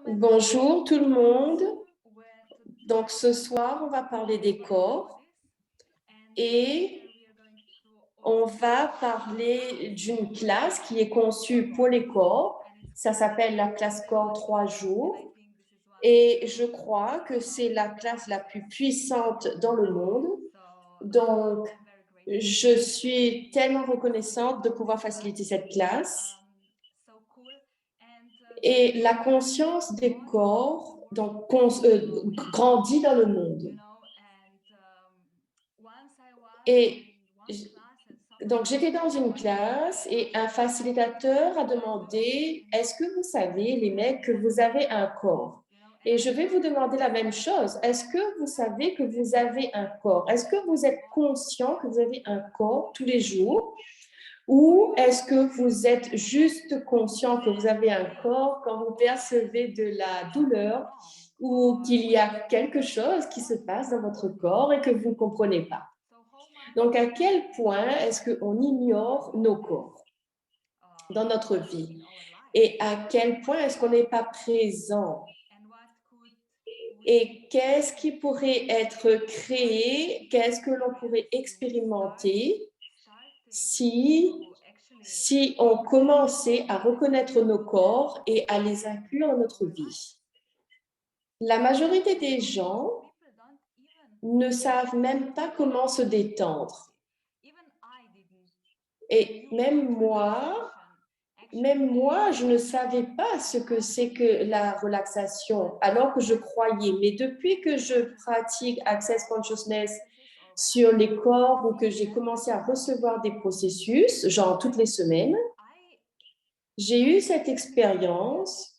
Bonjour tout le monde. Donc ce soir, on va parler des corps et on va parler d'une classe qui est conçue pour les corps. Ça s'appelle la classe corps 3 jours et je crois que c'est la classe la plus puissante dans le monde. Donc, je suis tellement reconnaissante de pouvoir faciliter cette classe. Et la conscience des corps grandit dans le monde. Et donc, j'étais dans une classe et un facilitateur a demandé, est-ce que vous savez, les mecs, que vous avez un corps? Et je vais vous demander la même chose. Est-ce que vous savez que vous avez un corps? Est-ce que vous êtes conscient que vous avez un corps tous les jours? Ou est-ce que vous êtes juste conscient que vous avez un corps quand vous percevez de la douleur ou qu'il y a quelque chose qui se passe dans votre corps et que vous ne comprenez pas? Donc, à quel point est-ce qu'on ignore nos corps dans notre vie? Et à quel point est-ce qu'on n'est pas présent? Et qu'est-ce qui pourrait être créé? Qu'est-ce que l'on pourrait expérimenter si on commençait à reconnaître nos corps et à les inclure dans notre vie? La majorité des gens ne savent même pas comment se détendre. Et même moi, je ne savais pas ce que c'est que la relaxation, alors que je croyais. Mais depuis que je pratique Access Consciousness sur les corps ou que j'ai commencé à recevoir des processus, genre toutes les semaines, j'ai eu cette expérience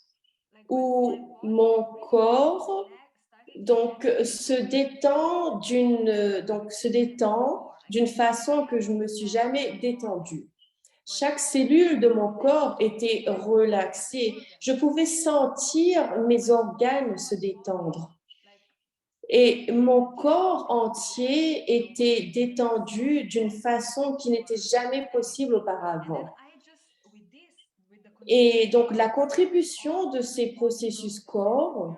où mon corps se détend d'une façon que je ne me suis jamais détendue. Chaque cellule de mon corps était relaxée. Je pouvais sentir mes organes se détendre. Et mon corps entier était détendu d'une façon qui n'était jamais possible auparavant. Et donc, la contribution de ces processus corps,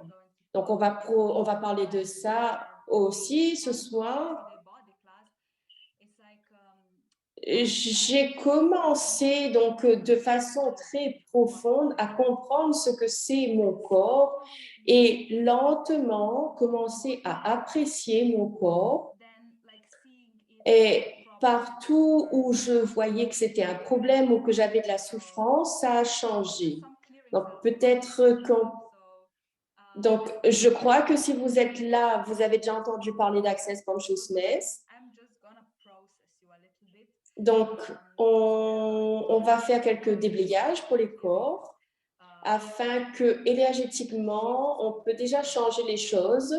donc on va parler de ça aussi ce soir. J'ai commencé donc de façon très profonde à comprendre ce que c'est mon corps et lentement commencer à apprécier mon corps. Et partout où je voyais que c'était un problème ou que j'avais de la souffrance, ça a changé. Donc peut-être donc je crois que si vous êtes là, vous avez déjà entendu parler d'Access Consciousness. Donc, on va faire quelques déblayages pour les corps afin que énergétiquement, on peut déjà changer les choses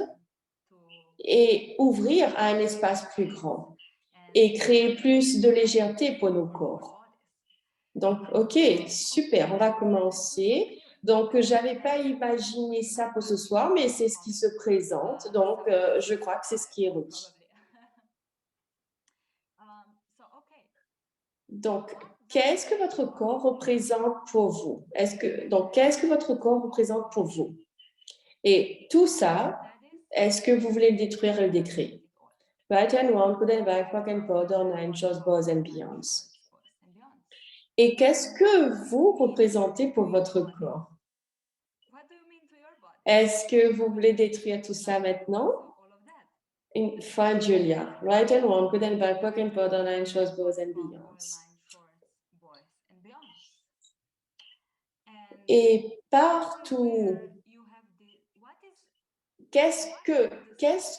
et ouvrir à un espace plus grand et créer plus de légèreté pour nos corps. Donc, OK, super, on va commencer. Donc, je n'avais pas imaginé ça pour ce soir, mais c'est ce qui se présente. Donc, je crois que c'est ce qui est requis. Donc, qu'est-ce que votre corps représente pour vous? Qu'est-ce que votre corps représente pour vous? Et tout ça, est-ce que vous voulez détruire le décret? Right and wrong, good and bad, fuck and powder, nine shows, bows and beyonds. Et qu'est-ce que vous représentez pour votre corps? Est-ce que vous voulez détruire tout ça maintenant? Fine, Julia. Right and wrong, good and bad, fuck and powder, nine shows, bows and beyonds. Et partout, qu'est-ce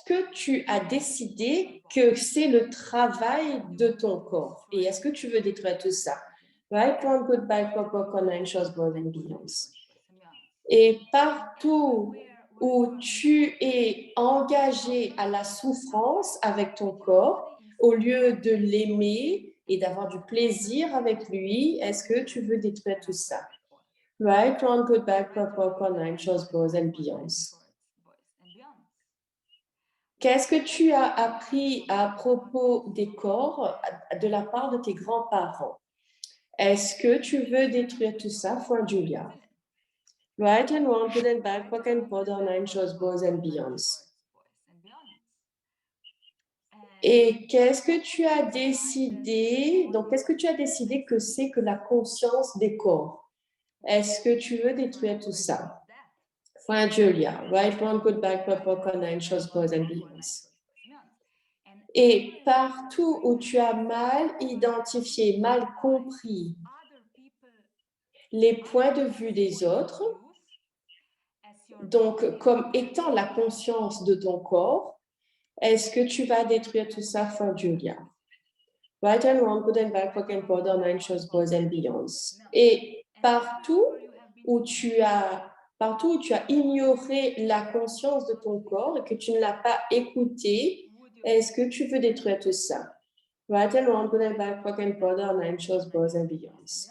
que tu as décidé que c'est le travail de ton corps? Et est-ce que tu veux détruire tout ça? Right, wrong, good, bad, pop, nine shows, bows and beyonds. Et partout où tu es engagé à la souffrance avec ton corps, au lieu de l'aimer et d'avoir du plaisir avec lui, est-ce que tu veux détruire tout ça? Right, wrong, good, bad, pop, nine shows, bows and beyonds. Qu'est-ce que tu as appris à propos des corps de la part de tes grands-parents? Est-ce que tu veux détruire tout ça, Julia? Right and wrong, good and bad, quick and modern, anxious, boys and beyonds. Et qu'est-ce que tu as décidé? Donc, qu'est-ce que tu as décidé que c'est que la conscience des corps? Est-ce que tu veux détruire tout ça? Point Julia, right, wrong, good, bad, purple, anxious, boys and beyonds. Et partout où tu as mal identifié, mal compris les points de vue des autres, donc comme étant la conscience de ton corps, est-ce que tu vas détruire tout ça, for Julia? Right and wrong, good and bad, quick and border, anxious, boys and beyonds. Et partout où tu as ignoré la conscience de ton corps et que tu ne l'as pas écouté, est-ce que tu veux détruire tout ça? Right and wrong, good and bad, quick and border, anxious, boys and beyonds.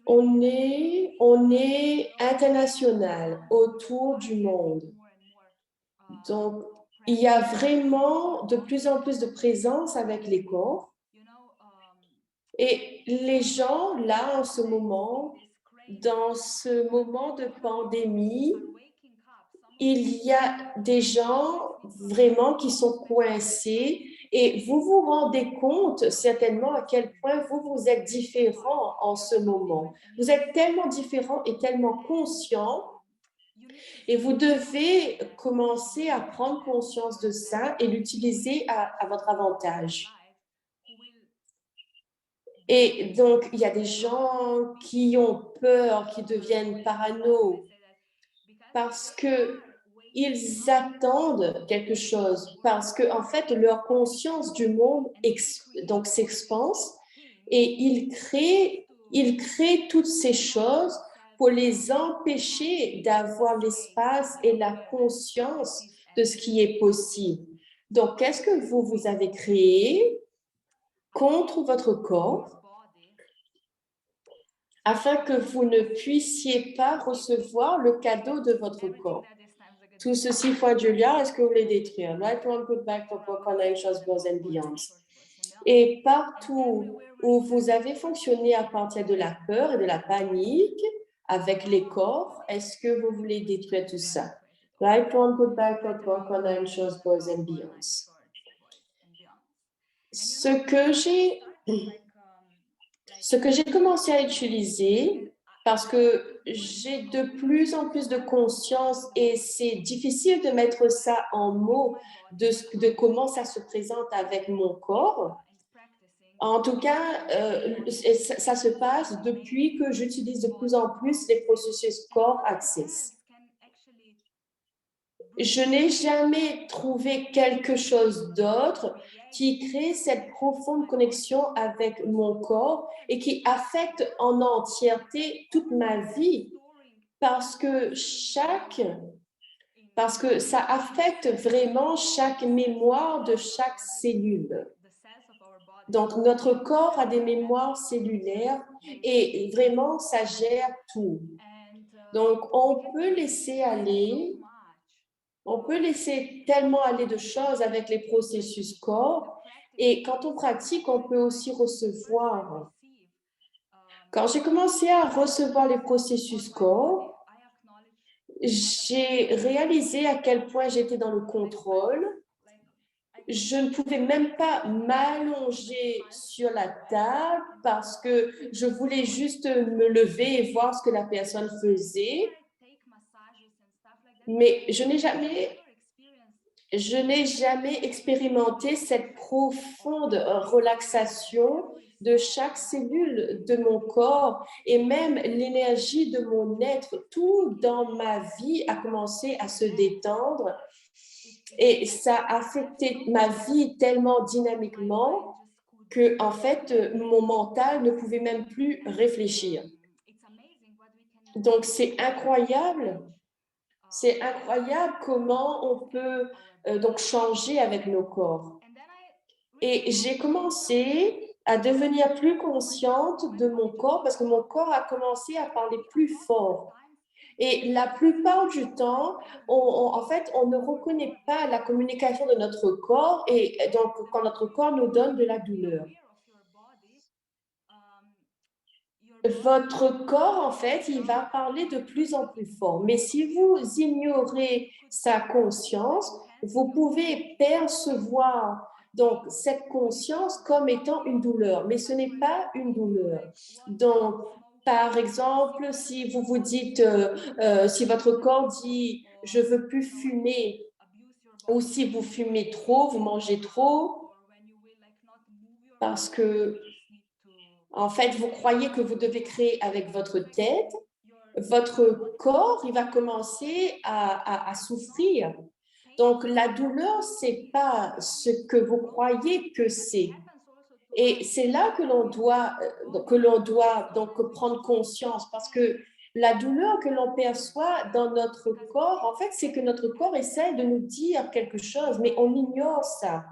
On est international autour du monde. Donc, il y a vraiment de plus en plus de présence avec les corps. Et les gens, là, en ce moment, dans ce moment de pandémie, il y a des gens vraiment qui sont coincés et vous vous rendez compte certainement à quel point vous êtes différents en ce moment. Vous êtes tellement différents et tellement conscients et vous devez commencer à prendre conscience de ça et l'utiliser à votre avantage. Et donc, il y a des gens qui ont peur, qui deviennent parano parce que ils attendent quelque chose, parce que en fait, leur conscience du monde donc s'expanse et ils créent toutes ces choses pour les empêcher d'avoir l'espace et la conscience de ce qui est possible. Donc, qu'est-ce que vous avez créé contre votre corps afin que vous ne puissiez pas recevoir le cadeau de votre corps? Tout ceci, foi Julia, est-ce que vous voulez détruire? Right, one, good, back, purple, anxious, boys and beyonds. Et partout où vous avez fonctionné à partir de la peur et de la panique avec les corps, est-ce que vous voulez détruire tout ça? Right, one, good, back, purple, anxious, boys and beyonds. Ce que j'ai commencé à utiliser, parce que j'ai de plus en plus de conscience et c'est difficile de mettre ça en mots de comment ça se présente avec mon corps. En tout cas, ça se passe depuis que j'utilise de plus en plus les processus Core Access. Je n'ai jamais trouvé quelque chose d'autre qui crée cette profonde connexion avec mon corps et qui affecte en entièreté toute ma vie parce que ça affecte vraiment chaque mémoire de chaque cellule. Donc, notre corps a des mémoires cellulaires et vraiment, ça gère tout. Donc, on peut laisser tellement aller de choses avec les processus corps. Et quand on pratique, on peut aussi recevoir. Quand j'ai commencé à recevoir les processus corps, j'ai réalisé à quel point j'étais dans le contrôle. Je ne pouvais même pas m'allonger sur la table parce que je voulais juste me lever et voir ce que la personne faisait. Mais je n'ai jamais expérimenté cette profonde relaxation de chaque cellule de mon corps et même l'énergie de mon être. Tout dans ma vie a commencé à se détendre et ça a affecté ma vie tellement dynamiquement que, en fait, mon mental ne pouvait même plus réfléchir. Donc, c'est incroyable. C'est incroyable comment on peut donc changer avec nos corps. Et j'ai commencé à devenir plus consciente de mon corps parce que mon corps a commencé à parler plus fort. Et la plupart du temps, en fait, on ne reconnaît pas la communication de notre corps et donc quand notre corps nous donne de la douleur. votre corps, en fait, il va parler de plus en plus fort. Mais si vous ignorez sa conscience, vous pouvez percevoir donc cette conscience comme étant une douleur, mais ce n'est pas une douleur. Donc, par exemple, si vous vous dites, si votre corps dit, je veux plus fumer, ou si vous fumez trop, vous mangez trop, parce que en fait, vous croyez que vous devez créer avec votre tête, votre corps, il va commencer à souffrir. Donc, la douleur, c'est pas ce que vous croyez que c'est. Et c'est là que l'on doit donc prendre conscience parce que la douleur que l'on perçoit dans notre corps, en fait, c'est que notre corps essaie de nous dire quelque chose, mais on ignore ça.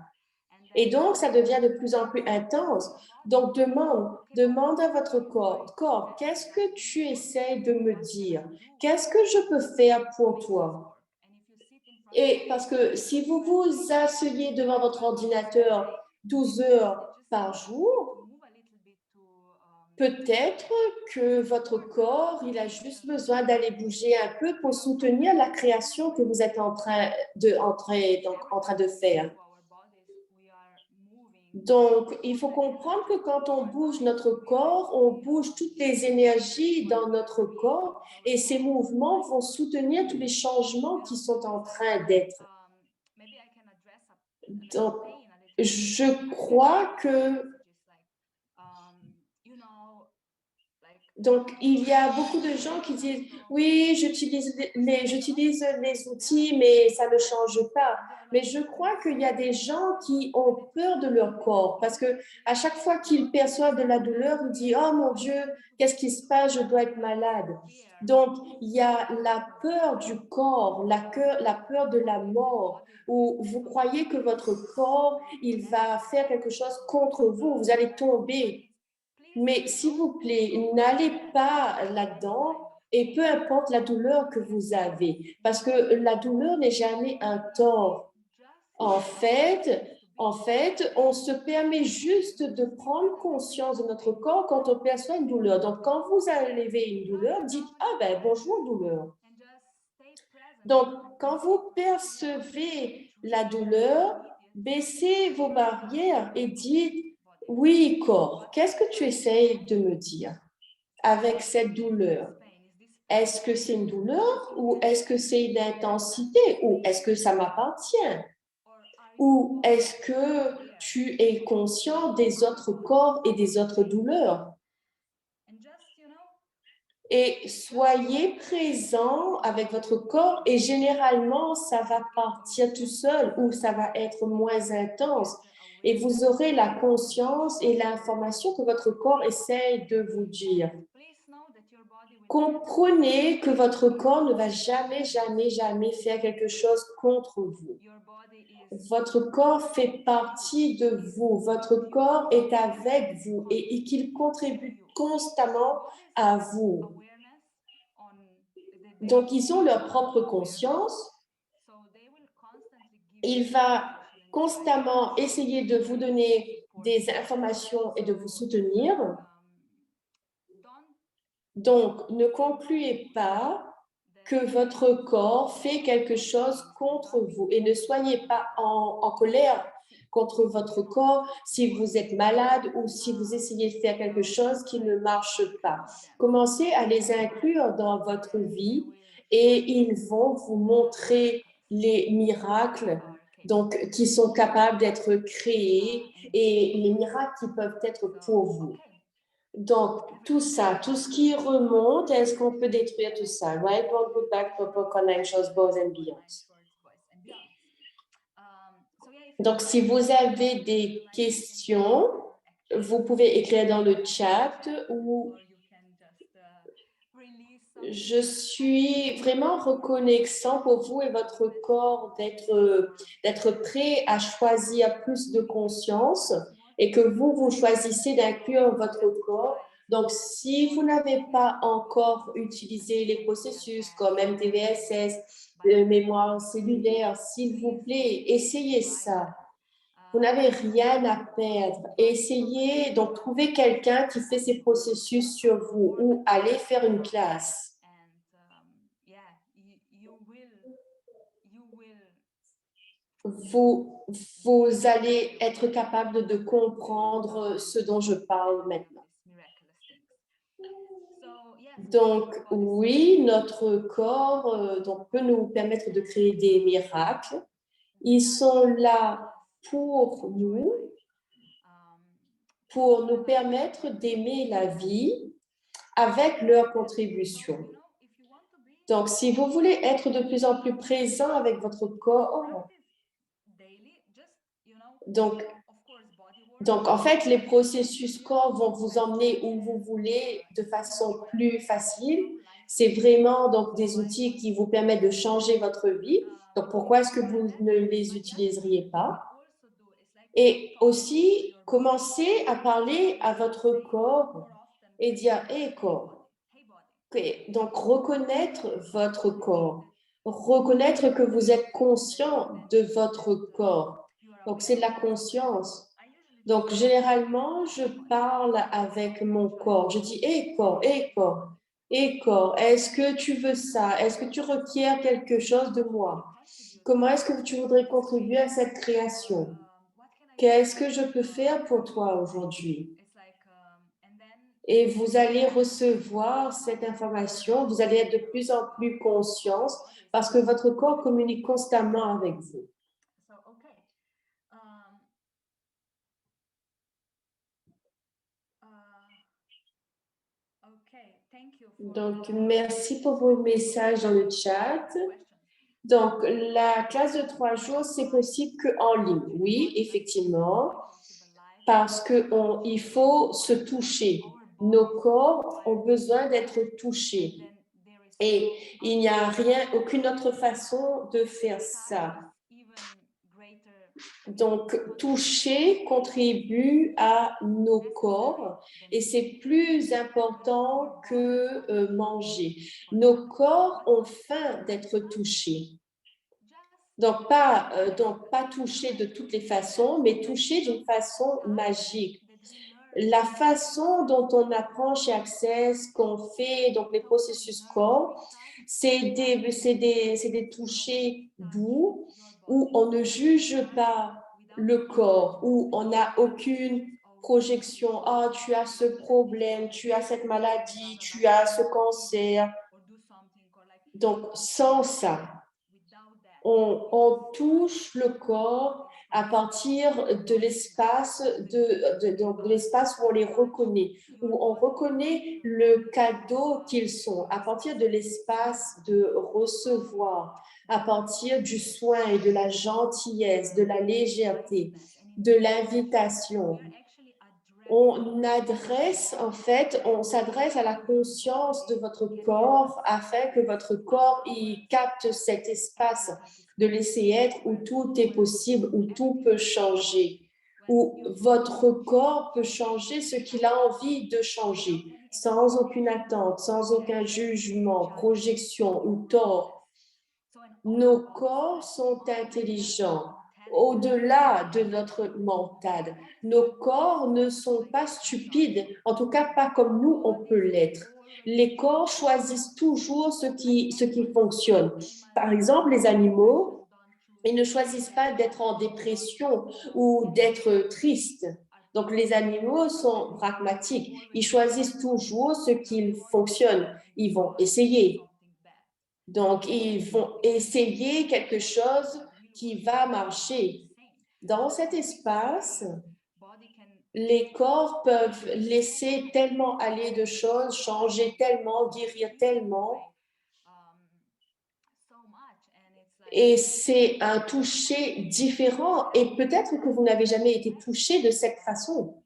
Et donc, ça devient de plus en plus intense. Donc, demande à votre corps, qu'est-ce que tu essaies de me dire? Qu'est-ce que je peux faire pour toi? Et parce que si vous vous asseyez devant votre ordinateur 12 heures par jour, peut-être que votre corps, il a juste besoin d'aller bouger un peu pour soutenir la création que vous êtes en train de faire. Donc, il faut comprendre que quand on bouge notre corps, on bouge toutes les énergies dans notre corps et ces mouvements vont soutenir tous les changements qui sont en train d'être. Donc, je crois que donc, il y a beaucoup de gens qui disent, oui, j'utilise les outils, mais ça ne change pas. Mais je crois qu'il y a des gens qui ont peur de leur corps parce que à chaque fois qu'ils perçoivent de la douleur, ils disent, oh mon Dieu, qu'est-ce qui se passe? Je dois être malade. Donc, il y a la peur du corps, la peur de la mort, où vous croyez que votre corps, il va faire quelque chose contre vous, vous allez tomber. Mais s'il vous plaît, n'allez pas là-dedans et peu importe la douleur que vous avez, parce que la douleur n'est jamais un tort. En fait, on se permet juste de prendre conscience de notre corps quand on perçoit une douleur. Donc, quand vous avez une douleur, dites, ah ben, bonjour douleur. Donc, quand vous percevez la douleur, baissez vos barrières et dites, oui, corps, qu'est-ce que tu essayes de me dire avec cette douleur? Est-ce que c'est une douleur ou est-ce que c'est une intensité ou est-ce que ça m'appartient? Ou est-ce que tu es conscient des autres corps et des autres douleurs? Et soyez présent avec votre corps et généralement, ça va partir tout seul ou ça va être moins intense. Et vous aurez la conscience et l'information que votre corps essaie de vous dire. Comprenez que votre corps ne va jamais, jamais, jamais faire quelque chose contre vous. Votre corps fait partie de vous. Votre corps est avec vous et qu'il contribue constamment à vous. Donc, ils ont leur propre conscience. Il va constamment essayer de vous donner des informations et de vous soutenir. Donc, ne concluez pas que votre corps fait quelque chose contre vous et ne soyez pas en colère contre votre corps si vous êtes malade ou si vous essayez de faire quelque chose qui ne marche pas. Commencez à les inclure dans votre vie et ils vont vous montrer les miracles donc, qui sont capables d'être créés et les miracles qui peuvent être pour vous. Donc, tout ça, tout ce qui remonte, est-ce qu'on peut détruire tout ça? Right, wrong, good, bad, purple, connections, both and beyond. Donc, si vous avez des questions, vous pouvez écrire dans le chat ou je suis vraiment reconnaissant pour vous et votre corps d'être prêt à choisir plus de conscience et que vous choisissez d'inclure votre corps. Donc, si vous n'avez pas encore utilisé les processus comme MTVSS, mémoire cellulaire, s'il vous plaît, essayez ça. Vous n'avez rien à perdre. Essayez donc trouver quelqu'un qui fait ces processus sur vous ou allez faire une classe. Vous, vous allez être capable de comprendre ce dont je parle maintenant. Donc, oui, notre corps donc, peut nous permettre de créer des miracles. Ils sont là pour nous permettre d'aimer la vie avec leur contribution. Donc, si vous voulez être de plus en plus présent avec votre corps, donc en fait, les processus corps vont vous emmener où vous voulez de façon plus facile. C'est vraiment donc des outils qui vous permettent de changer votre vie. Donc, pourquoi est-ce que vous ne les utiliseriez pas? Et aussi, commencez à parler à votre corps et dire, hé corps. Donc, reconnaître votre corps. Reconnaître que vous êtes conscient de votre corps. Donc, c'est de la conscience. Donc, généralement, je parle avec mon corps. Je dis, hé corps, hé corps, hé corps, est-ce que tu veux ça? Est-ce que tu requiers quelque chose de moi? Comment est-ce que tu voudrais contribuer à cette création? Qu'est-ce que je peux faire pour toi aujourd'hui? Et vous allez recevoir cette information, vous allez être de plus en plus conscient parce que votre corps communique constamment avec vous. Donc, merci pour vos messages dans le chat. Donc, la classe de 3 jours, c'est possible qu'en ligne. Oui, effectivement, parce qu'il faut se toucher. Nos corps ont besoin d'être touchés. Et il n'y a aucune autre façon de faire ça. Donc, toucher contribue à nos corps et c'est plus important que manger. Nos corps ont faim d'être touchés. Donc, pas toucher de toutes les façons, mais toucher d'une façon magique. La façon dont on apprend chez Access, qu'on fait donc les processus corps, c'est des touchés doux où on ne juge pas le corps, où on n'a aucune projection. Ah, tu as ce problème, tu as cette maladie, tu as ce cancer. Donc, sans ça, on touche le corps à partir de l'espace de l'espace où on les reconnaît, où on reconnaît le cadeau qu'ils sont, à partir de l'espace de recevoir, à partir du soin et de la gentillesse, de la légèreté, de l'invitation. On s'adresse à la conscience de votre corps afin que votre corps y capte cet espace de laisser être où tout est possible, où tout peut changer, où votre corps peut changer ce qu'il a envie de changer, sans aucune attente, sans aucun jugement, projection ou tort. Nos corps sont intelligents au-delà de notre mental. Nos corps ne sont pas stupides, en tout cas pas comme nous, on peut l'être. Les corps choisissent toujours ce qui fonctionne. Par exemple, les animaux, ils ne choisissent pas d'être en dépression ou d'être tristes. Donc, les animaux sont pragmatiques. Ils choisissent toujours ce qui fonctionne. Ils vont essayer. Donc, ils vont essayer quelque chose qui va marcher. Dans cet espace, les corps peuvent laisser tellement aller de choses, changer tellement, guérir tellement. Et c'est un toucher différent. Et peut-être que vous n'avez jamais été touché de cette façon.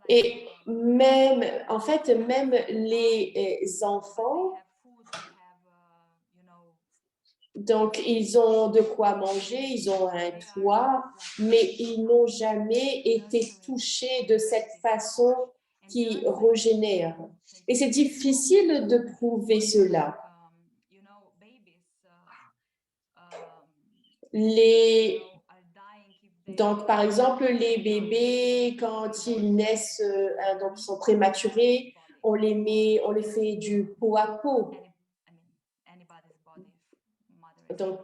Et même, en fait, même les enfants, donc, ils ont de quoi manger, ils ont un toit, mais ils n'ont jamais été touchés de cette façon qui régénère. Et c'est difficile de prouver cela. Les Donc, par exemple, les bébés, quand ils naissent, donc ils sont prématurés, on les fait du peau à peau. Donc,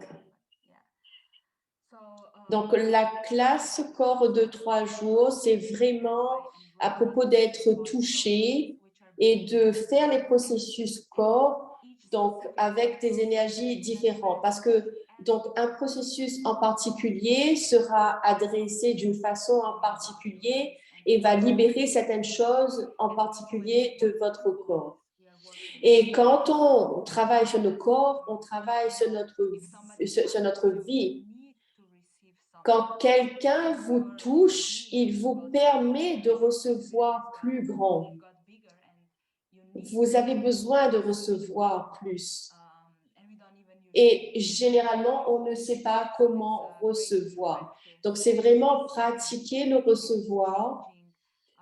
donc la classe corps de 3 jours, c'est vraiment à propos d'être touché et de faire les processus corps, donc avec des énergies différentes. Parce que donc un processus en particulier sera adressé d'une façon en particulier et va libérer certaines choses en particulier de votre corps. Et quand on travaille sur nos corps, on travaille sur notre vie. Quand quelqu'un vous touche, il vous permet de recevoir plus grand. Vous avez besoin de recevoir plus. Et généralement, on ne sait pas comment recevoir. Donc, c'est vraiment pratiquer le recevoir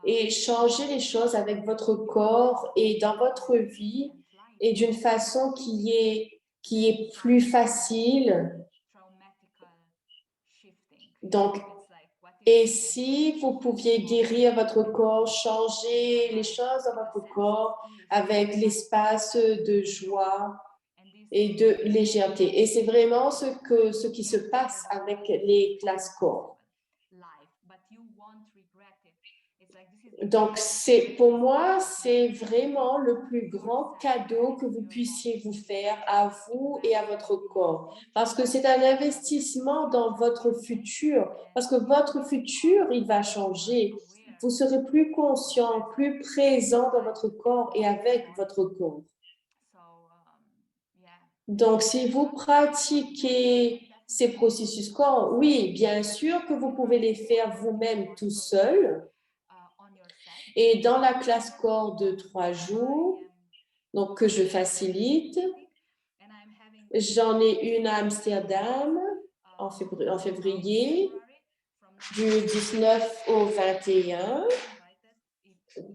et changer les choses avec votre corps et dans votre vie et d'une façon qui est plus facile. Donc, et si vous pouviez guérir votre corps, changer les choses dans votre corps avec l'espace de joie et de légèreté. Et c'est vraiment ce qui se passe avec les classes corps. Donc, pour moi, c'est vraiment le plus grand cadeau que vous puissiez vous faire à vous et à votre corps. Parce que c'est un investissement dans votre futur. Parce que votre futur, il va changer. Vous serez plus conscient, plus présent dans votre corps et avec votre corps. Donc, si vous pratiquez ces processus corps, oui, bien sûr que vous pouvez les faire vous-même tout seul. Et dans la classe corps de 3 jours, donc que je facilite, j'en ai une à Amsterdam en février, du 19 au 21.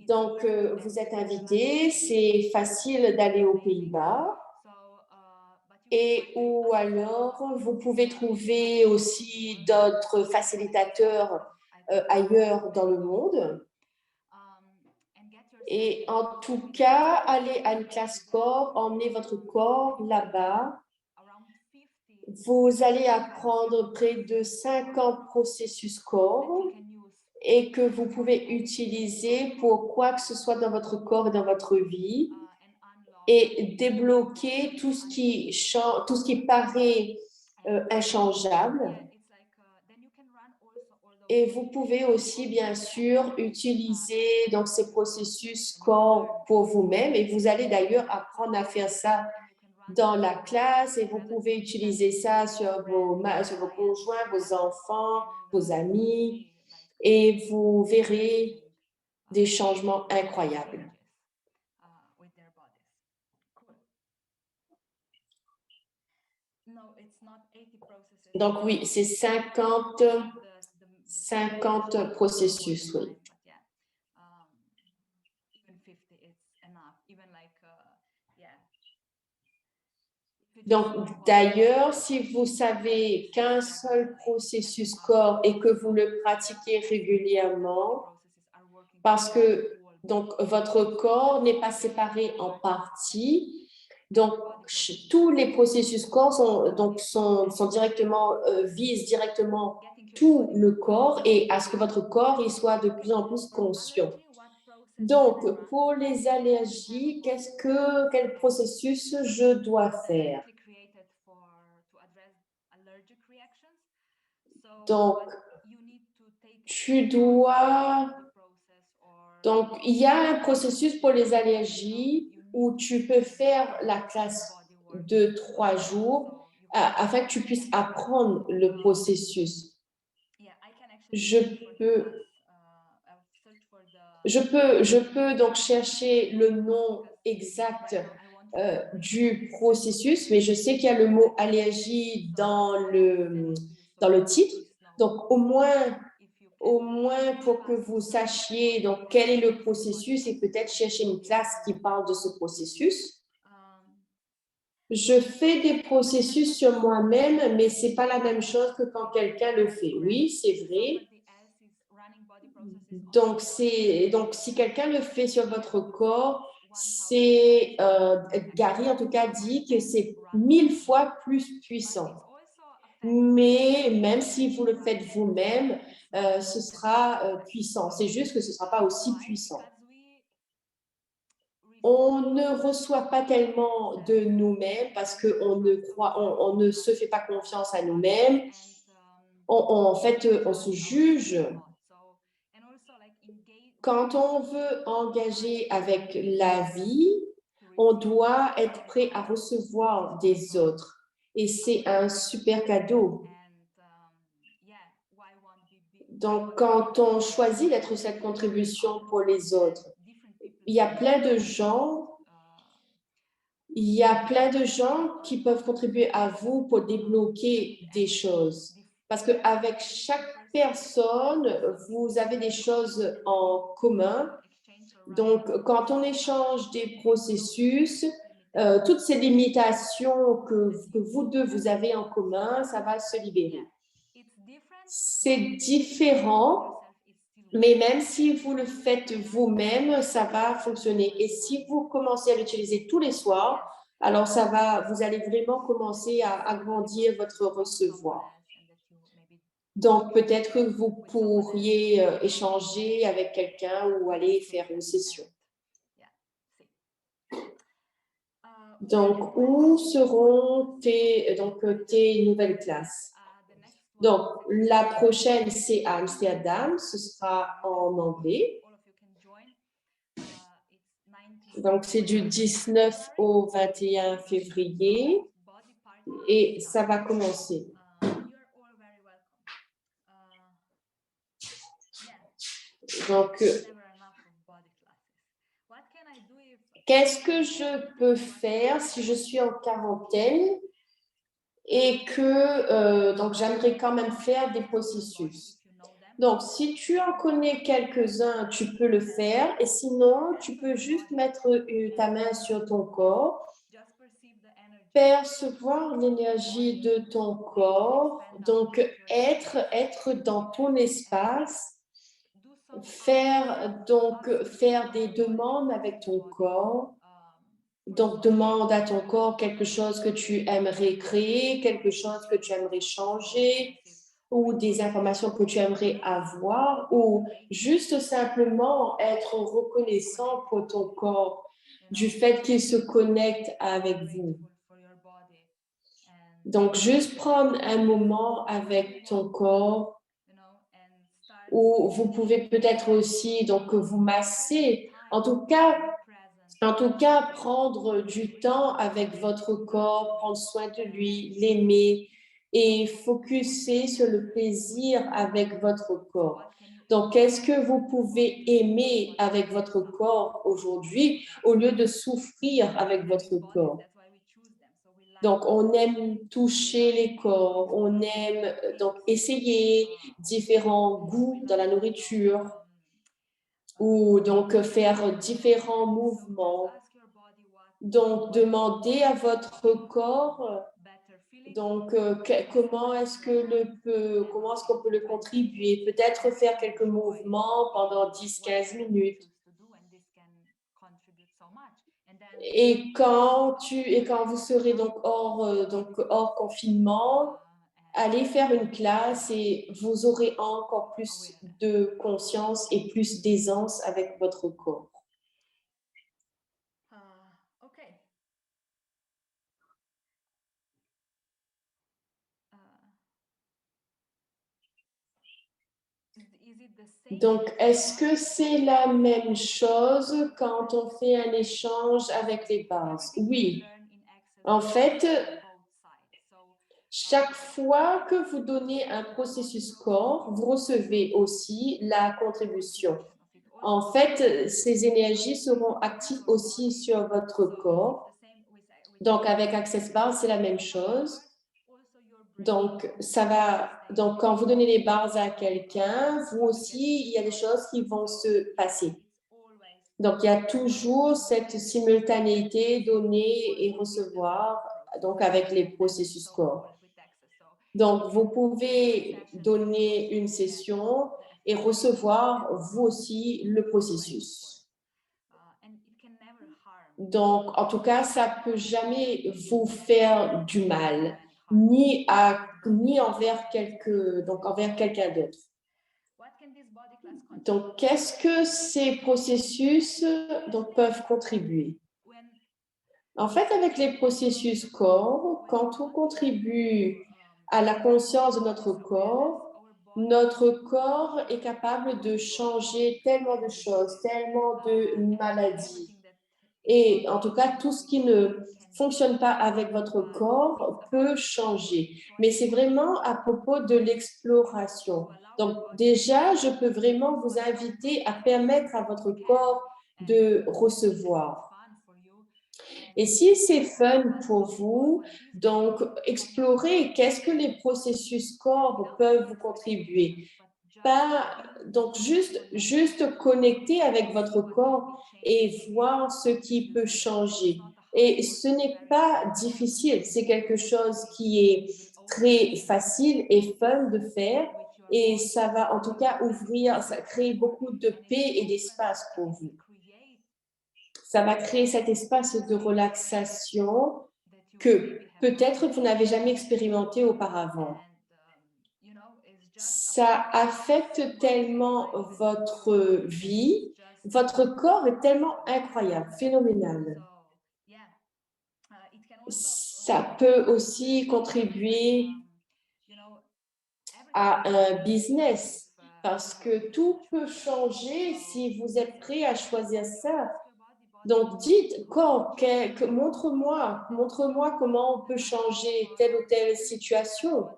Donc, vous êtes invités, c'est facile d'aller aux Pays-Bas. Et ou alors, vous pouvez trouver aussi d'autres facilitateurs ailleurs dans le monde. Et en tout cas, allez à une classe corps, emmenez votre corps là-bas. Vous allez apprendre près de 50 processus corps et que vous pouvez utiliser pour quoi que ce soit dans votre corps et dans votre vie et débloquer tout ce qui paraît inchangeable. Et vous pouvez aussi, bien sûr, utiliser donc, ces processus corps pour vous-même. Et vous allez d'ailleurs apprendre à faire ça dans la classe et vous pouvez utiliser ça sur vos conjoints, vos enfants, vos amis. Et vous verrez des changements incroyables. Donc oui, c'est 50 processus, oui. Donc, d'ailleurs, si vous savez qu'un seul processus corps et que vous le pratiquez régulièrement, parce que donc, votre corps n'est pas séparé en parties, donc tous les processus corps sont directement, visent directement tout le corps et à ce que votre corps il soit de plus en plus conscient. Donc, pour les allergies, quel processus je dois faire? Donc, donc, il y a un processus pour les allergies où tu peux faire la classe de 3 jours afin que tu puisses apprendre le processus. Je peux donc chercher le nom exact du processus, mais je sais qu'il y a le mot allergie dans le titre. Donc, au moins pour que vous sachiez donc, quel est le processus et peut-être chercher une classe qui parle de ce processus. Je fais des processus sur moi-même, mais ce n'est pas la même chose que quand quelqu'un le fait. Oui, c'est vrai. Donc, si quelqu'un le fait sur votre corps, Gary en tout cas dit que c'est 1000 fois plus puissant. Mais même si vous le faites vous-même, ce sera puissant. C'est juste que ce ne sera pas aussi puissant. On ne reçoit pas tellement de nous-mêmes parce qu'on on ne se fait pas confiance à nous-mêmes. En fait, on se juge. Quand on veut engager avec la vie, on doit être prêt à recevoir des autres. Et c'est un super cadeau. Donc, quand on choisit d'être cette contribution pour les autres, il y a plein de gens qui peuvent contribuer à vous pour débloquer des choses. Parce qu'avec chaque personne, vous avez des choses en commun. Donc, quand on échange des processus, toutes ces limitations que vous deux, vous avez en commun, ça va se libérer. C'est différent, mais même si vous le faites vous-même, ça va fonctionner. Et si vous commencez à l'utiliser tous les soirs, alors vous allez vraiment commencer à agrandir votre recevoir. Donc, peut-être que vous pourriez échanger avec quelqu'un ou aller faire une session. Donc, où seront tes nouvelles classes? Donc, la prochaine, c'est à Amsterdam. Ce sera en anglais. Donc, c'est du 19 au 21 février et ça va commencer. Donc, qu'est-ce que je peux faire si je suis en quarantaine et que donc j'aimerais quand même faire des processus? Donc, si tu en connais quelques-uns, tu peux le faire et sinon, tu peux juste mettre ta main sur ton corps, percevoir l'énergie de ton corps, donc être dans ton espace, faire des demandes avec ton corps. Donc, demande à ton corps quelque chose que tu aimerais créer, quelque chose que tu aimerais changer, ou des informations que tu aimerais avoir, ou juste simplement être reconnaissant pour ton corps du fait qu'il se connecte avec vous. Donc, juste prendre un moment avec ton corps, ou vous pouvez peut-être aussi donc vous masser. En tout cas, prendre du temps avec votre corps, prendre soin de lui, l'aimer et focuser sur le plaisir avec votre corps. Donc, qu'est-ce que vous pouvez aimer avec votre corps aujourd'hui au lieu de souffrir avec votre corps? Donc, on aime toucher les corps, on aime donc essayer différents goûts dans la nourriture ou donc faire différents mouvements. Donc, demandez à votre corps, donc, comment est-ce qu'on peut le contribuer? Peut-être faire quelques mouvements pendant 10-15 minutes. Et quand vous serez donc hors confinement, allez faire une classe et vous aurez encore plus de conscience et plus d'aisance avec votre corps. Donc, est-ce que c'est la même chose quand on fait un échange avec les bases? Oui. En fait, chaque fois que vous donnez un processus corps, vous recevez aussi la contribution. En fait, ces énergies seront actives aussi sur votre corps. Donc, avec Access Bar, c'est la même chose. Donc, quand vous donnez les bars à quelqu'un, vous aussi, il y a des choses qui vont se passer. Donc, il y a toujours cette simultanéité donner et recevoir donc avec les processus corps. Donc, vous pouvez donner une session et recevoir vous aussi le processus. Donc, en tout cas, ça peut jamais vous faire du mal, ni envers quelqu'un d'autre. Donc, qu'est-ce que ces processus peuvent contribuer? En fait, avec les processus corps, quand on contribue à la conscience de notre corps est capable de changer tellement de choses, tellement de maladies. Et en tout cas, tout ce qui ne fonctionne pas avec votre corps peut changer. Mais c'est vraiment à propos de l'exploration. Donc déjà, je peux vraiment vous inviter à permettre à votre corps de recevoir. Et si c'est fun pour vous, donc explorez qu'est-ce que les processus corps peuvent vous contribuer. Donc juste connecter avec votre corps et voir ce qui peut changer. Et ce n'est pas difficile, c'est quelque chose qui est très facile et fun de faire. Et ça va en tout cas ça crée beaucoup de paix et d'espace pour vous. Ça va créer cet espace de relaxation que peut-être vous n'avez jamais expérimenté auparavant. Ça affecte tellement votre vie, votre corps est tellement incroyable, phénoménal. Ça peut aussi contribuer à un business parce que tout peut changer si vous êtes prêt à choisir ça. Donc, dites, montre-moi comment on peut changer telle ou telle situation.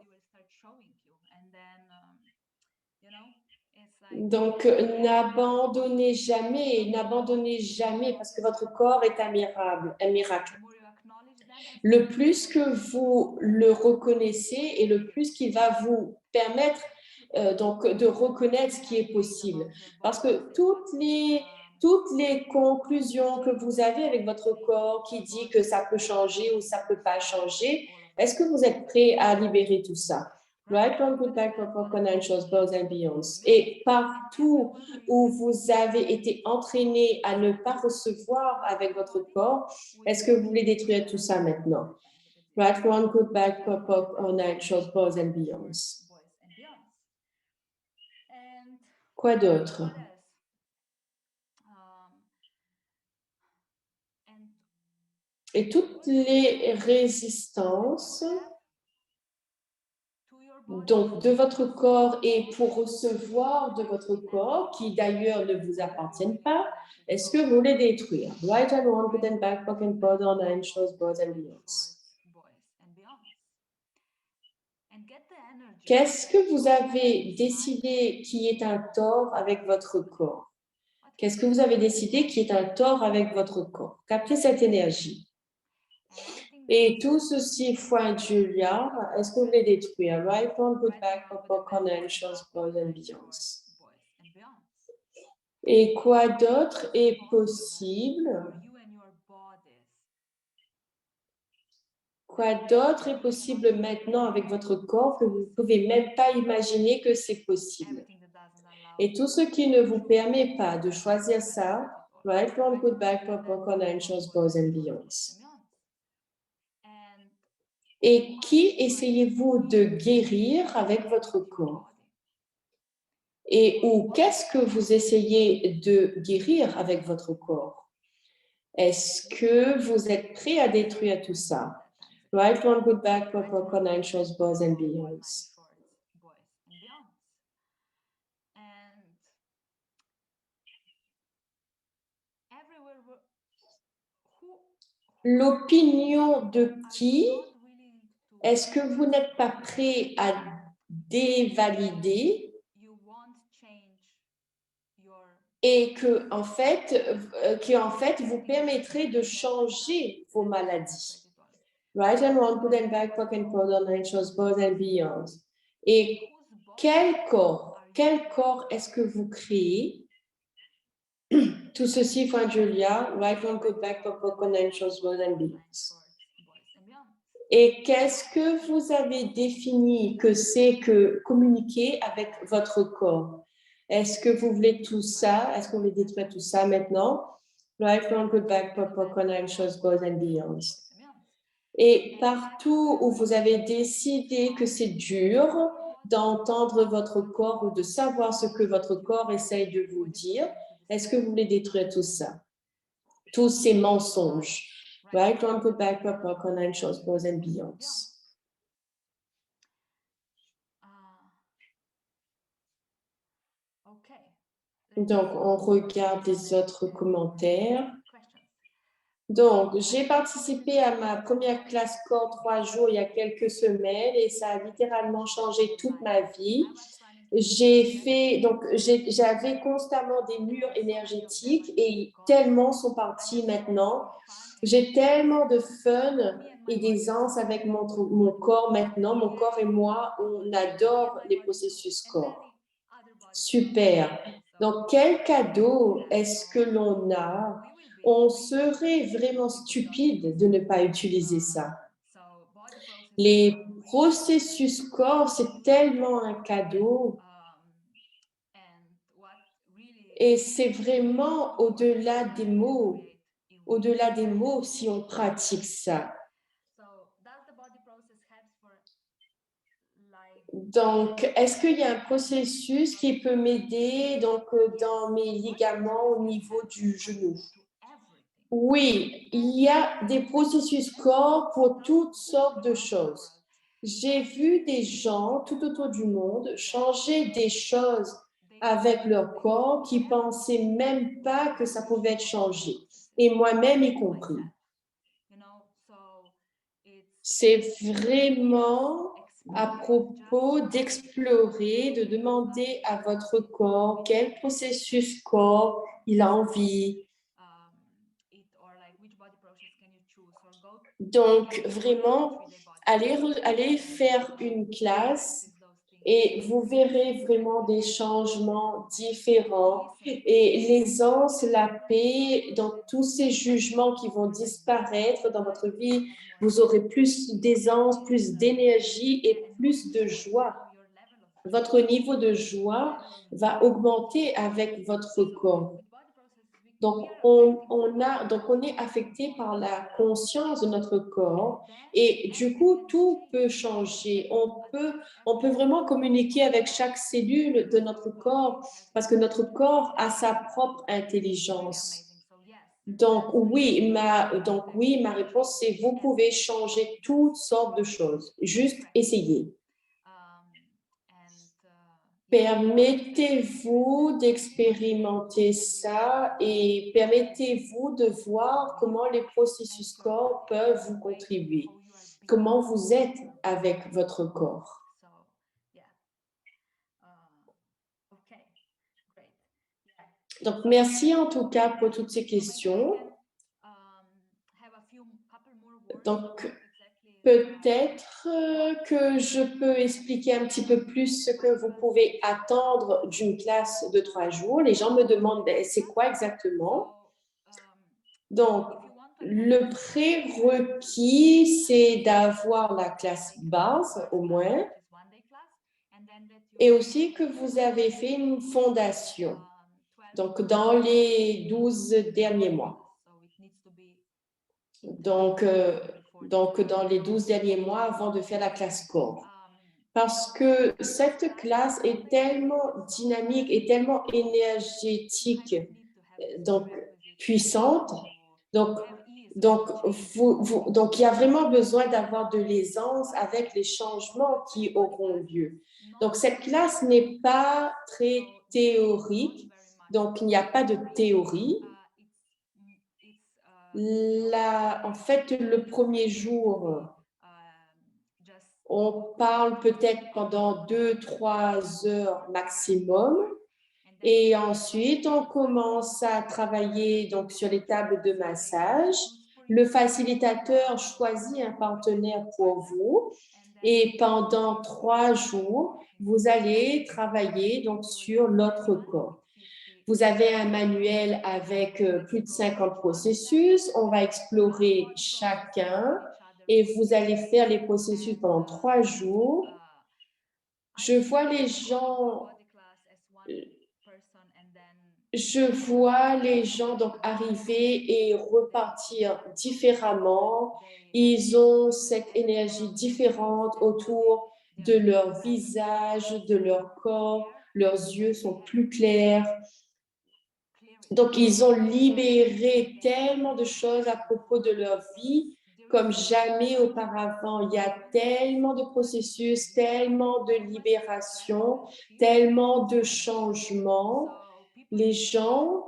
Donc, n'abandonnez jamais, parce que votre corps est un miracle. Le plus que vous le reconnaissez et le plus qu'il va vous permettre de reconnaître ce qui est possible. Parce que toutes les conclusions que vous avez avec votre corps qui dit que ça peut changer ou ça peut pas changer, est-ce que vous êtes prêt à libérer tout ça? Right, wrong, good, bad, proper, connections, both and beyonds. Et partout où vous avez été entraîné à ne pas recevoir avec votre corps, est-ce que vous voulez détruire tout ça maintenant? Right, wrong, good, bad, proper, connections, both and beyonds. Quoi d'autre? Et toutes les résistances donc de votre corps et pour recevoir de votre corps, qui d'ailleurs ne vous appartiennent pas, est-ce que vous voulez détruire? Right and wrong, good and bad, back and forth, online shows, both and beyonds. Qu'est-ce que vous avez décidé qui est un tort avec votre corps? Qu'est-ce que vous avez décidé qui est un tort avec votre corps? Captez cette énergie. Et tout ceci, foi Julia, est-ce que vous voulez détruire? Right, wrong, good, bad, purple, connections, both and beyonds. Et quoi d'autre est possible? Quoi d'autre est possible maintenant avec votre corps que vous ne pouvez même pas imaginer que c'est possible? Et tout ce qui ne vous permet pas de choisir ça, right, wrong, good, bad, purple, connections, both and beyonds. Et qui essayez-vous de guérir avec votre corps? Ou qu'est-ce que vous essayez de guérir avec votre corps? Est-ce que vous êtes prêt à détruire tout ça? Right, one, good, bad, purple, connections, both and beyonds. L'opinion de qui est-ce que vous n'êtes pas prêt à dévalider et qui en fait vous permettrait de changer vos maladies? Right and wrong, good and bad, back and forth, online shows, both and beyond. Et quel corps est-ce que vous créez? Tout ceci, point Julia, right, wrong, good, back, purple, connections, both and beyond. Et qu'est-ce que vous avez défini que c'est que communiquer avec votre corps? Est-ce que vous voulez tout ça? Est-ce que vous voulez détruire tout ça maintenant? Lifelong Goodbye, Papa, Connection, Goes and Beyond. Et partout où vous avez décidé que c'est dur d'entendre votre corps ou de savoir ce que votre corps essaye de vous dire, est-ce que vous voulez détruire tout ça? Tous ces mensonges. Right, wrong, good, bad, purple, connection, goes and beyond. Donc, on regarde les autres commentaires. Donc, j'ai participé à ma première classe corps 3 jours il y a quelques semaines et ça a littéralement changé toute ma vie. J'avais constamment des murs énergétiques et tellement sont partis maintenant. J'ai tellement de fun et d'aisance avec mon corps maintenant. Mon corps et moi, on adore les processus corps. Super. Donc, quel cadeau est-ce que l'on a? On serait vraiment stupide de ne pas utiliser ça. Les processus corps, c'est tellement un cadeau. Et c'est vraiment au-delà des mots si on pratique ça. Donc, est-ce qu'il y a un processus qui peut m'aider dans mes ligaments au niveau du genou? Oui, il y a des processus corps pour toutes sortes de choses. J'ai vu des gens tout autour du monde changer des choses avec leur corps qui pensaient même pas que ça pouvait être changé, et moi-même y compris. C'est vraiment à propos d'explorer, de demander à votre corps quel processus corps il a envie. Donc, vraiment, allez faire une classe et vous verrez vraiment des changements différents et l'aisance, la paix, donc tous ces jugements qui vont disparaître dans votre vie, vous aurez plus d'aisance, plus d'énergie et plus de joie. Votre niveau de joie va augmenter avec votre corps. Donc, on est affecté par la conscience de notre corps et du coup, tout peut changer. On peut vraiment communiquer avec chaque cellule de notre corps parce que notre corps a sa propre intelligence. Donc oui, ma réponse, c'est vous pouvez changer toutes sortes de choses. Juste essayez. Permettez-vous d'expérimenter ça et permettez-vous de voir comment les processus corps peuvent vous contribuer, comment vous êtes avec votre corps. Donc, merci en tout cas pour toutes ces questions. Donc, peut-être que je peux expliquer un petit peu plus ce que vous pouvez attendre d'une classe de 3 jours. Les gens me demandent, c'est quoi exactement? Donc, le prérequis, c'est d'avoir la classe base au moins et aussi que vous avez fait une fondation, donc dans les 12 derniers mois. Donc dans les 12 derniers mois avant de faire la classe corps. Parce que cette classe est tellement dynamique et tellement énergétique, donc puissante. Donc il y a vraiment besoin d'avoir de l'aisance avec les changements qui auront lieu. Donc, cette classe n'est pas très théorique, donc il n'y a pas de théorie. En fait, le premier jour, on parle peut-être pendant 2-3 heures maximum. Et ensuite, on commence à travailler donc, sur les tables de massage. Le facilitateur choisit un partenaire pour vous. Et pendant 3 jours, vous allez travailler donc, sur l'autre corps. Vous avez un manuel avec plus de 50 processus. On va explorer chacun et vous allez faire les processus pendant 3 jours. Je vois les gens, donc arriver et repartir différemment. Ils ont cette énergie différente autour de leur visage, de leur corps. Leurs yeux sont plus clairs. Donc, ils ont libéré tellement de choses à propos de leur vie comme jamais auparavant. Il y a tellement de processus, tellement de libération, tellement de changements. Les gens,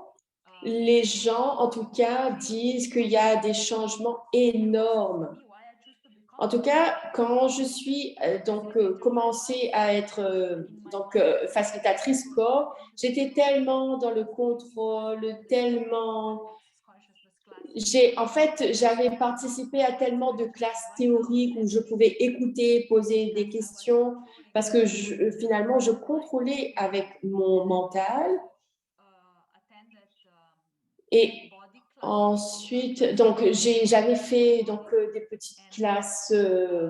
en tout cas, disent qu'il y a des changements énormes. En tout cas, quand je suis commencé à être facilitatrice corps, j'étais tellement dans le contrôle, j'avais participé à tellement de classes théoriques où je pouvais écouter, poser des questions parce que finalement, je contrôlais avec mon mental. Et ensuite, donc, j'avais fait des petites classes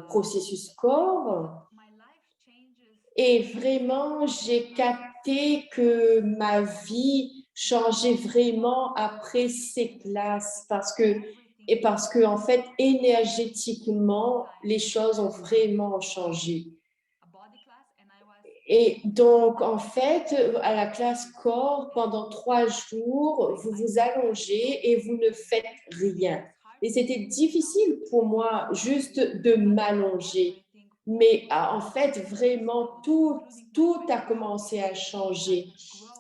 processus corps et vraiment, j'ai capté que ma vie changeait vraiment après ces classes parce que en fait, énergétiquement, les choses ont vraiment changé. Et donc, en fait, à la classe corps, pendant 3 jours, vous vous allongez et vous ne faites rien. Et c'était difficile pour moi juste de m'allonger. Mais en fait, vraiment, tout a commencé à changer.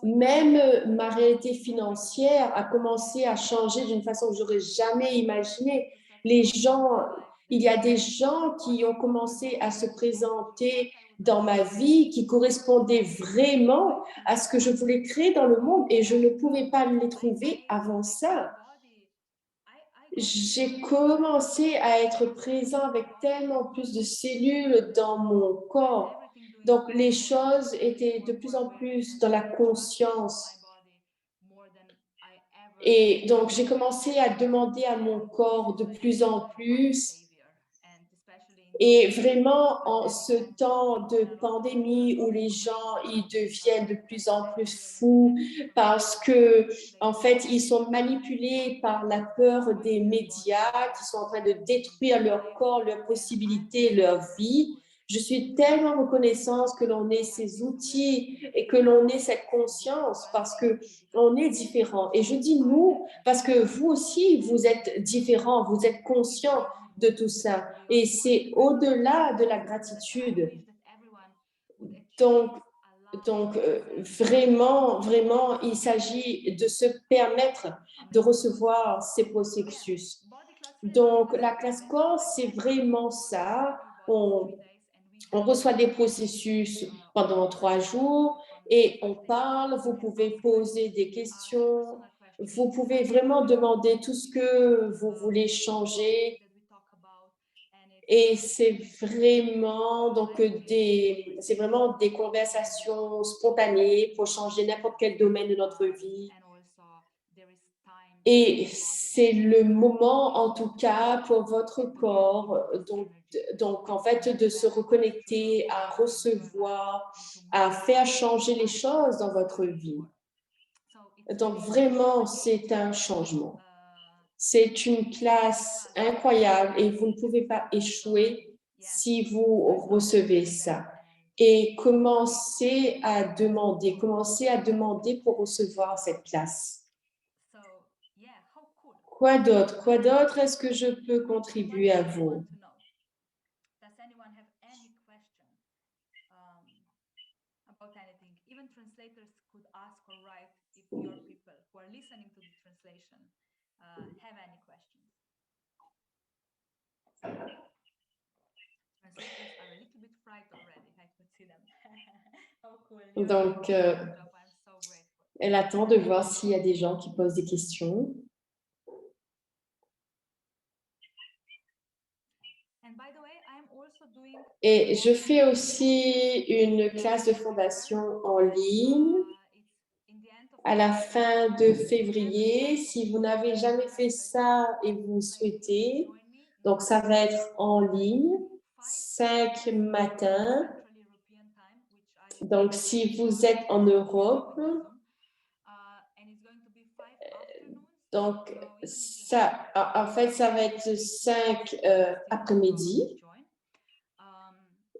Même ma réalité financière a commencé à changer d'une façon que j'aurais jamais imaginé. Il y a des gens qui ont commencé à se présenter dans ma vie qui correspondaient vraiment à ce que je voulais créer dans le monde et je ne pouvais pas les trouver avant ça. J'ai commencé à être présent avec tellement plus de cellules dans mon corps. Donc, les choses étaient de plus en plus dans la conscience. Et donc, j'ai commencé à demander à mon corps de plus en plus. Et vraiment, en ce temps de pandémie où les gens, ils deviennent de plus en plus fous parce que, en fait, ils sont manipulés par la peur des médias qui sont en train de détruire leur corps, leurs possibilités, leur vie. Je suis tellement reconnaissante que l'on ait ces outils et que l'on ait cette conscience parce que on est différent. Et je dis nous parce que vous aussi, vous êtes différents, vous êtes conscients de tout ça. Et c'est au-delà de la gratitude. Donc vraiment, vraiment, il s'agit de se permettre de recevoir ces processus. Donc, la classe corps, c'est vraiment ça. On reçoit des processus pendant 3 jours et on parle. Vous pouvez poser des questions. Vous pouvez vraiment demander tout ce que vous voulez changer. Et c'est vraiment des conversations spontanées pour changer n'importe quel domaine de notre vie. Et c'est le moment, en tout cas, pour votre corps, donc en fait, de se reconnecter, à recevoir, à faire changer les choses dans votre vie. Donc vraiment, c'est un changement. C'est une classe incroyable et vous ne pouvez pas échouer si vous recevez ça. Et commencez à demander pour recevoir cette classe. Quoi d'autre? Quoi d'autre est-ce que je peux contribuer à vous? Donc, elle attend de voir s'il y a des gens qui posent des questions. Et je fais aussi une classe de fondation en ligne à la fin de février. Si vous n'avez jamais fait ça et vous souhaitez, Donc, ça va être en ligne, 5 matins. Donc, si vous êtes en Europe, donc ça, en fait, ça va être 5 après-midi.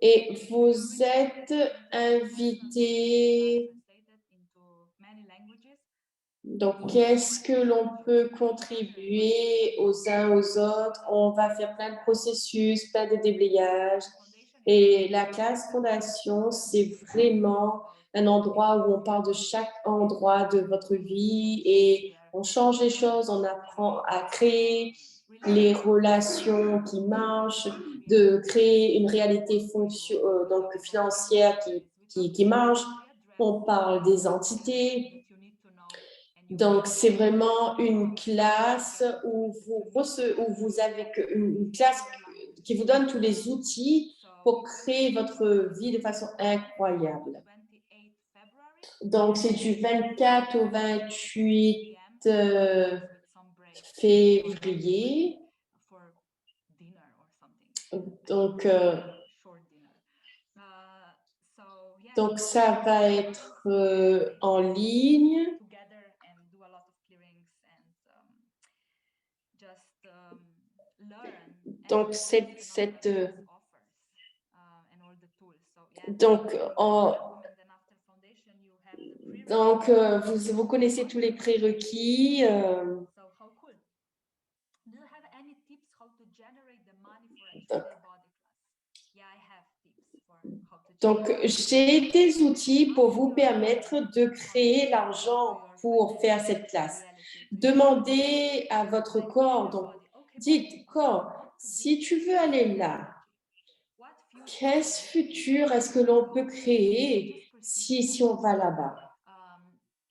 Et vous êtes invité. Donc, qu'est-ce que l'on peut contribuer aux uns aux autres? On va faire plein de processus, plein de déblayages. Et la classe fondation, c'est vraiment un endroit où on parle de chaque endroit de votre vie et on change les choses, on apprend à créer les relations qui marchent, de créer une réalité donc financière qui marche. On parle des entités. Donc, c'est vraiment une classe où vous avez une classe qui vous donne tous les outils pour créer votre vie de façon incroyable. Donc, c'est du 24 au 28 février. Donc, ça va être en ligne. Donc, vous connaissez tous les prérequis. Donc, j'ai des outils pour vous permettre de créer l'argent pour faire cette classe. Demandez à votre corps, donc dites, corps, si tu veux aller là, qu'est-ce futur est-ce que l'on peut créer si on va là-bas?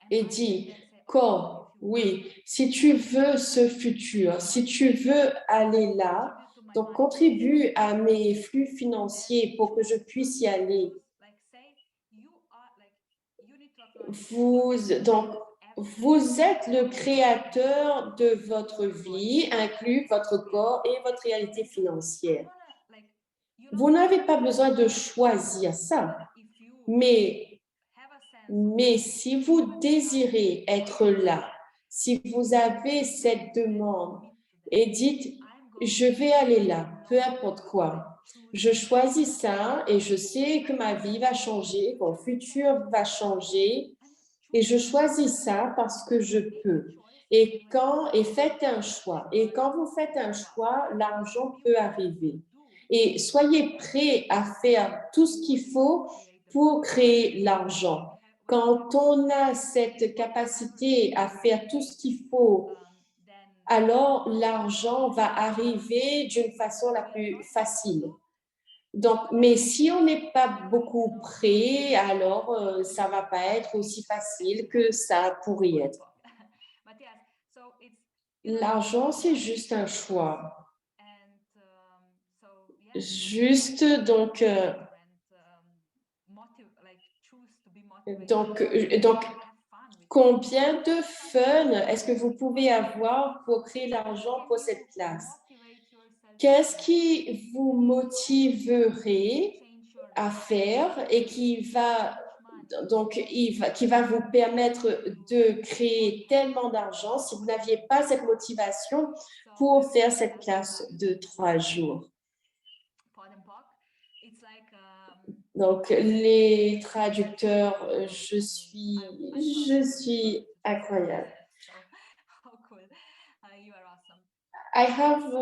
Et dis, corps, oui, si tu veux ce futur, si tu veux aller là, donc contribue à mes flux financiers pour que je puisse y aller. Vous êtes le créateur de votre vie, inclus votre corps et votre réalité financière. Vous n'avez pas besoin de choisir ça, mais si vous désirez être là, si vous avez cette demande et dites, je vais aller là, peu importe quoi, je choisis ça et je sais que ma vie va changer, mon futur va changer et je choisis ça parce que je peux. Et faites un choix. Et quand vous faites un choix, l'argent peut arriver. Et soyez prêts à faire tout ce qu'il faut pour créer l'argent. Quand on a cette capacité à faire tout ce qu'il faut, alors l'argent va arriver d'une façon la plus facile. Donc, mais si on n'est pas beaucoup prêt, alors ça va pas être aussi facile que ça pourrait être. L'argent, c'est juste un choix. Juste, donc, combien de fun est-ce que vous pouvez avoir pour créer l'argent pour cette classe? Qu'est-ce qui vous motiverait à faire et qui va vous permettre de créer tellement d'argent si vous n'aviez pas cette motivation pour faire cette classe de 3 jours? Donc, les traducteurs, je suis incroyable. I have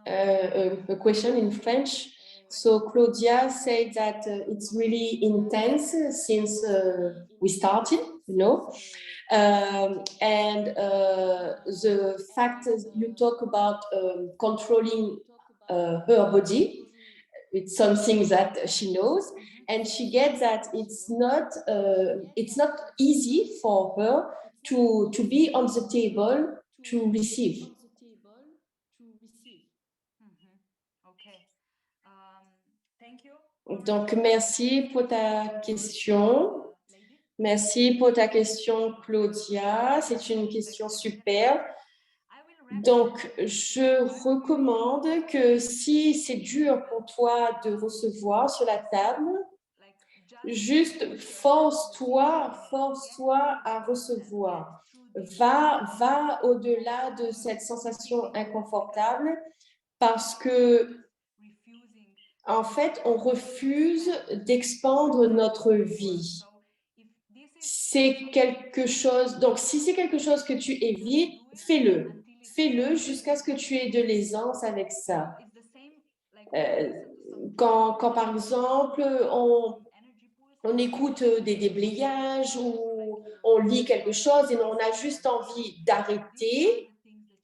a question in French. So Claudia said that it's really intense since we started, and the fact you talk about controlling her body, it's something that she knows, and she gets that it's not easy for her to be on the table to receive. Donc, merci pour ta question. Merci pour ta question, Claudia. C'est une question super. Donc, je recommande que si c'est dur pour toi de recevoir sur la table, juste force-toi à recevoir. Va au-delà de cette sensation inconfortable parce que, en fait, on refuse d'expandre notre vie. C'est quelque chose, donc si c'est quelque chose que tu évites, fais-le. Fais-le jusqu'à ce que tu aies de l'aisance avec ça. Quand par exemple, on écoute des déblayages ou on lit quelque chose et on a juste envie d'arrêter,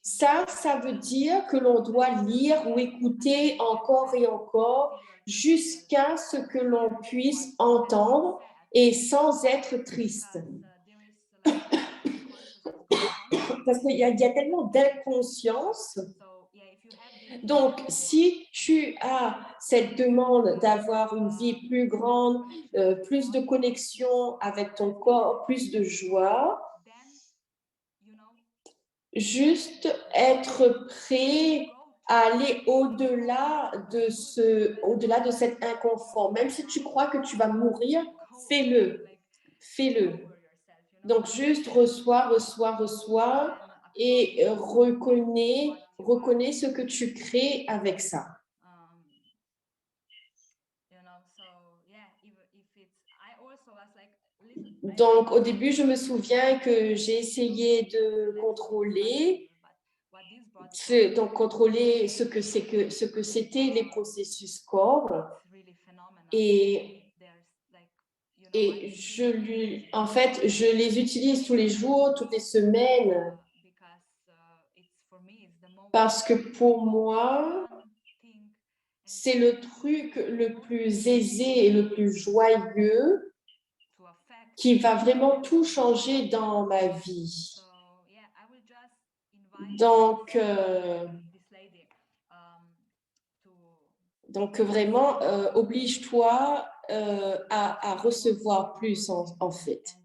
ça veut dire que l'on doit lire ou écouter encore et encore jusqu'à ce que l'on puisse entendre et sans être triste. Parce qu'il y a tellement d'inconscience. Donc, si tu as cette demande d'avoir une vie plus grande, plus de connexion avec ton corps, plus de joie, juste être prêt à aller au-delà de cet inconfort. Même si tu crois que tu vas mourir, fais-le. Fais-le. Donc, juste reçois et reconnais ce que tu crées avec ça. Donc, au début, je me souviens que j'ai essayé de contrôler ce que c'était les processus corps et en fait, je les utilise tous les jours, toutes les semaines parce que pour moi, c'est le truc le plus aisé et le plus joyeux qui va vraiment tout changer dans ma vie. Donc vraiment, oblige-toi à recevoir plus en fait.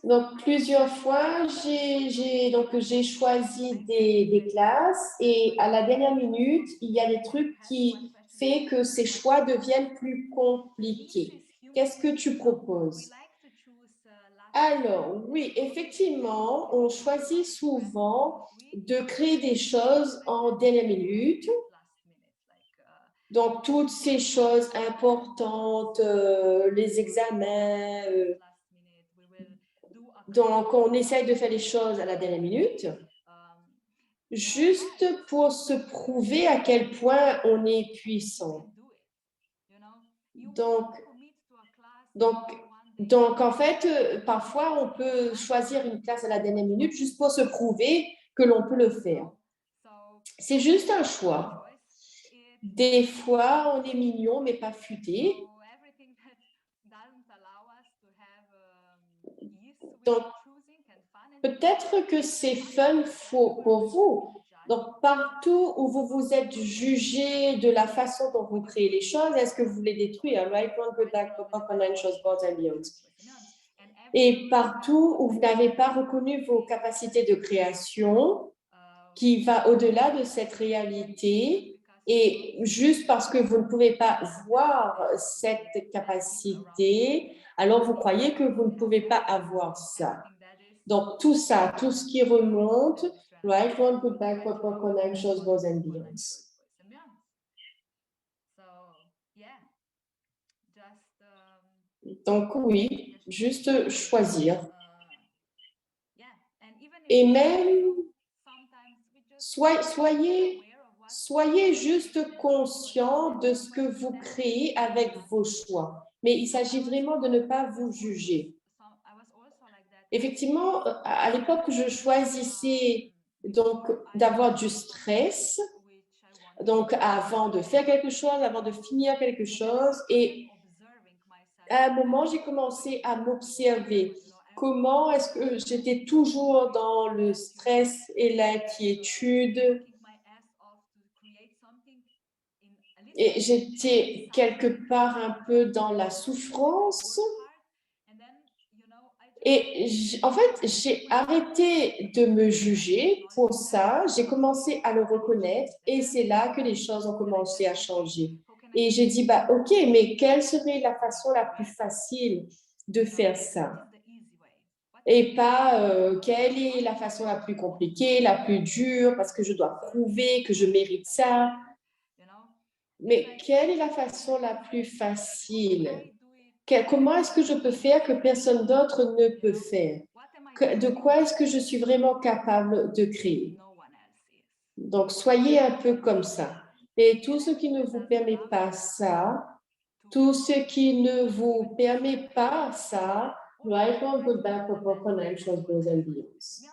Donc, plusieurs fois, j'ai choisi des classes et à la dernière minute, il y a des trucs qui font que ces choix deviennent plus compliqués. Qu'est-ce que tu proposes? Alors, oui, effectivement, on choisit souvent de créer des choses en dernière minute. Donc, toutes ces choses importantes, les examens, donc on essaye de faire les choses à la dernière minute, juste pour se prouver à quel point on est puissant. Donc en fait, parfois, on peut choisir une classe à la dernière minute juste pour se prouver que l'on peut le faire. C'est juste un choix. Des fois, on est mignon, mais pas futé. Donc, peut-être que c'est fun pour vous. Donc, partout où vous vous êtes jugé de la façon dont vous créez les choses, est-ce que vous les détruire? Right one, good back, choses, and beyond. Et partout où vous n'avez pas reconnu vos capacités de création, qui va au-delà de cette réalité, et juste parce que vous ne pouvez pas voir cette capacité, alors vous croyez que vous ne pouvez pas avoir ça. Donc, tout ça, tout ce qui remonte, right one, good back, choses, and beyond. Donc, oui, juste choisir. Et même, soyez juste conscient de ce que vous créez avec vos choix. Mais il s'agit vraiment de ne pas vous juger. Effectivement, à l'époque, je choisissais donc d'avoir du stress, donc avant de faire quelque chose, avant de finir quelque chose. Et à un moment, j'ai commencé à m'observer. Comment est-ce que j'étais toujours dans le stress et l'inquiétude et j'étais quelque part un peu dans la souffrance. Et en fait, j'ai arrêté de me juger pour ça. J'ai commencé à le reconnaître et c'est là que les choses ont commencé à changer. Et j'ai dit, bah, OK, mais quelle serait la façon la plus facile de faire ça? Et pas quelle est la façon la plus compliquée, la plus dure, parce que je dois prouver que je mérite ça. Mais quelle est la façon la plus facile? Comment est-ce que je peux faire que personne d'autre ne peut faire? De quoi est-ce que je suis vraiment capable de créer? Donc, soyez un peu comme ça. Et tout ce qui ne vous permet pas ça, tout ce qui ne vous permet pas ça, right on, good, bad, purple, financial, goals and beyonds.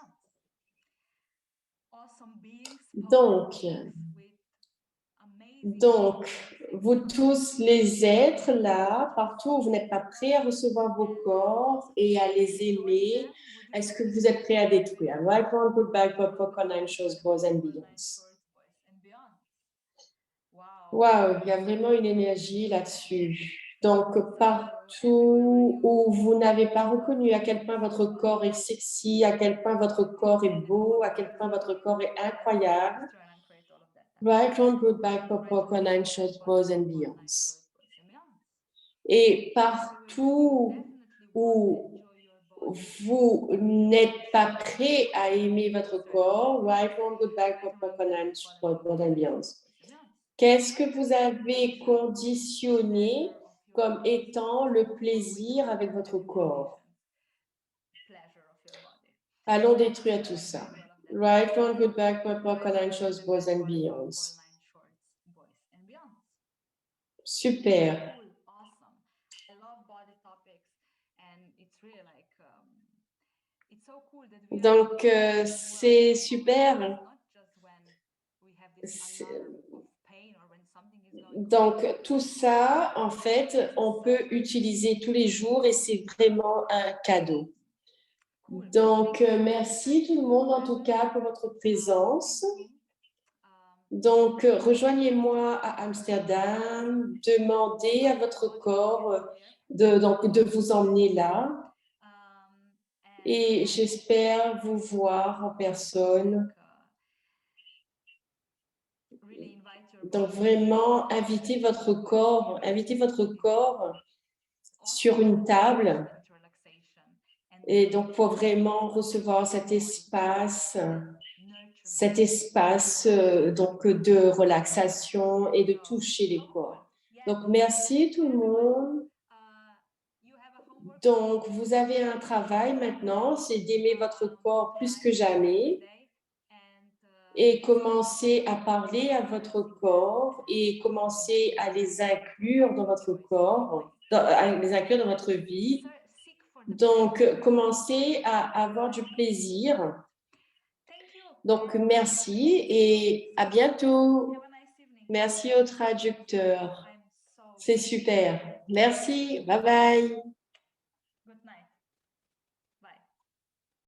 Donc, vous tous les êtres là, partout où vous n'êtes pas prêts à recevoir vos corps et à les aimer, est-ce que vous êtes prêts à détruire? Right one, good, bad, purple, financial, goals and beyonds. Waouh, il y a vraiment une énergie là-dessus. Donc, partout où vous n'avez pas reconnu à quel point votre corps est sexy, à quel point votre corps est beau, à quel point votre corps est incroyable, right on, good, bad, purple, financial, goals and beyonds. Et partout où vous n'êtes pas prêt à aimer votre corps, right on, good, bad, purple, financial, goals and beyonds. Qu'est-ce que vous avez conditionné comme étant le plaisir avec votre corps? Allons détruire tout ça. Right one, good, bad, purple, financial, boys and beyonds. Super. Donc, c'est super. Donc, tout ça, en fait, on peut utiliser tous les jours et c'est vraiment un cadeau. Donc, merci tout le monde, en tout cas, pour votre présence. Donc, rejoignez-moi à Amsterdam, demandez à votre corps de vous emmener là. Et j'espère vous voir en personne. Donc, vraiment, invitez votre corps sur une table. Et donc, pour vraiment recevoir cet espace donc de relaxation et de toucher les corps. Donc, merci tout le monde. Donc, vous avez un travail maintenant, c'est d'aimer votre corps plus que jamais et commencer à parler à votre corps et commencer à les inclure dans votre corps, à les inclure dans votre vie. Donc, commencez à avoir du plaisir. Donc, merci et à bientôt. Merci au traducteur. C'est super. Merci. Bye bye.